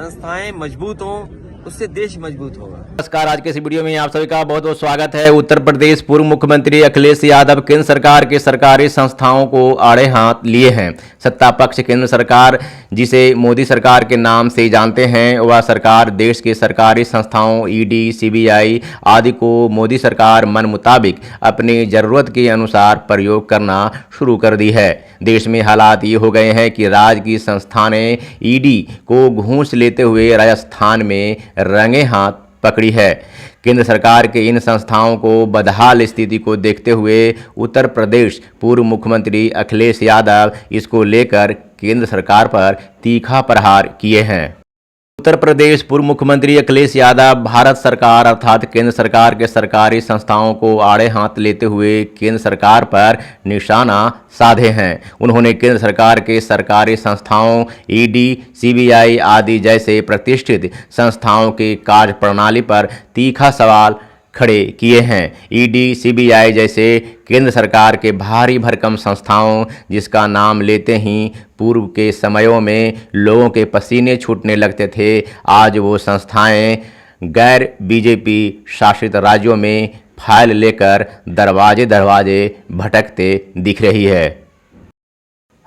संस्थाएं मजबूत हों, उससे देश मजबूत होगा। नमस्कार, आज के इस वीडियो में आप सभी का बहुत बहुत स्वागत है। उत्तर प्रदेश पूर्व मुख्यमंत्री अखिलेश यादव केंद्र सरकार के सरकारी संस्थाओं को आड़े हाथ लिए हैं। सत्ता पक्ष केंद्र सरकार, जिसे मोदी सरकार के नाम से जानते हैं, वह सरकार देश के सरकारी संस्थाओं ईडी, सीबीआई आदि को मोदी सरकार मन मुताबिक अपनी जरूरत के अनुसार प्रयोग करना शुरू कर दी है। देश में हालात ये हो गए हैं कि राज्य की संस्थानें ईडी को घूस लेते हुए राजस्थान में रंगे हाथ पकड़ी है। केंद्र सरकार के इन संस्थाओं को बदहाल स्थिति को देखते हुए उत्तर प्रदेश पूर्व मुख्यमंत्री अखिलेश यादव इसको लेकर केंद्र सरकार पर तीखा प्रहार किए हैं। उत्तर प्रदेश पूर्व मुख्यमंत्री अखिलेश यादव भारत सरकार अर्थात केंद्र सरकार के सरकारी संस्थाओं को आड़े हाथ लेते हुए केंद्र सरकार पर निशाना साधे हैं। उन्होंने केंद्र सरकार के सरकारी संस्थाओं ईडी, सीबीआई आदि जैसे प्रतिष्ठित संस्थाओं की कार्यप्रणाली पर तीखा सवाल खड़े किए हैं। ईडी, सीबीआई जैसे केंद्र सरकार के भारी भरकम संस्थाओं, जिसका नाम लेते ही पूर्व के समयों में लोगों के पसीने छूटने लगते थे, आज वो संस्थाएं गैर बीजेपी शासित राज्यों में फाइल लेकर दरवाजे दरवाजे भटकते दिख रही है।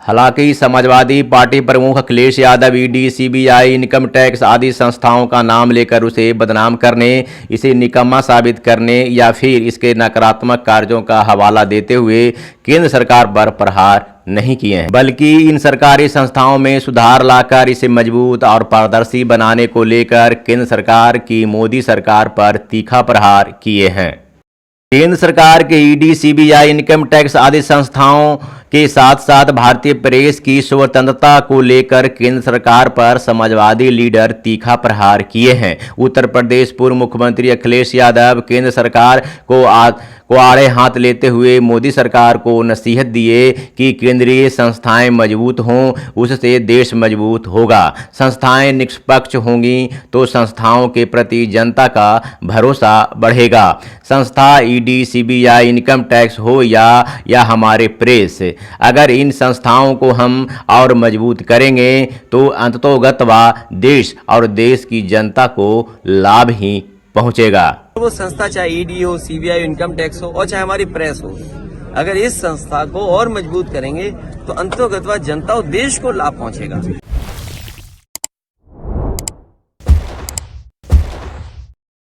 हालांकि समाजवादी पार्टी प्रमुख Akhilesh Yadav ED, CBI, income tax आदि संस्थाओं का नाम लेकर उसे बदनाम करने, इसे निकम्मा साबित करने या फिर इसके नकारात्मक कार्यों का हवाला देते हुए केंद्र सरकार पर प्रहार नहीं किए हैं, बल्कि इन सरकारी संस्थाओं में सुधार लाकर इसे मजबूत और पारदर्शी बनाने को लेकर केंद्र सरकार की मोदी सरकार पर तीखा प्रहार किए हैं। केंद्र सरकार के ईडी, सीबीआई, इनकम टैक्स आदि संस्थाओं के साथ साथ भारतीय प्रेस की स्वतंत्रता को लेकर केंद्र सरकार पर समाजवादी लीडर तीखा प्रहार किए हैं। उत्तर प्रदेश पूर्व मुख्यमंत्री अखिलेश यादव केंद्र सरकार को आड़े हाथ लेते हुए मोदी सरकार को नसीहत दिए कि केंद्रीय संस्थाएं मजबूत हों, उससे देश मजबूत होगा। संस्थाएं निष्पक्ष होंगी तो संस्थाओं के प्रति जनता का भरोसा बढ़ेगा। संस्था ईडी, सीबीआई, इनकम टैक्स हो या हमारे प्रेस, अगर इन संस्थाओं को हम और मजबूत करेंगे तो अंततोगत्वा देश और देश की जनता को लाभ ही पहुंचेगा। वो संस्था चाहे ईडी हो, सीबीआई, इनकम टैक्स हो और चाहे हमारी प्रेस हो, अगर इस संस्था को और मजबूत करेंगे तो अंततोगत्वा जनता और देश को लाभ पहुंचेगा।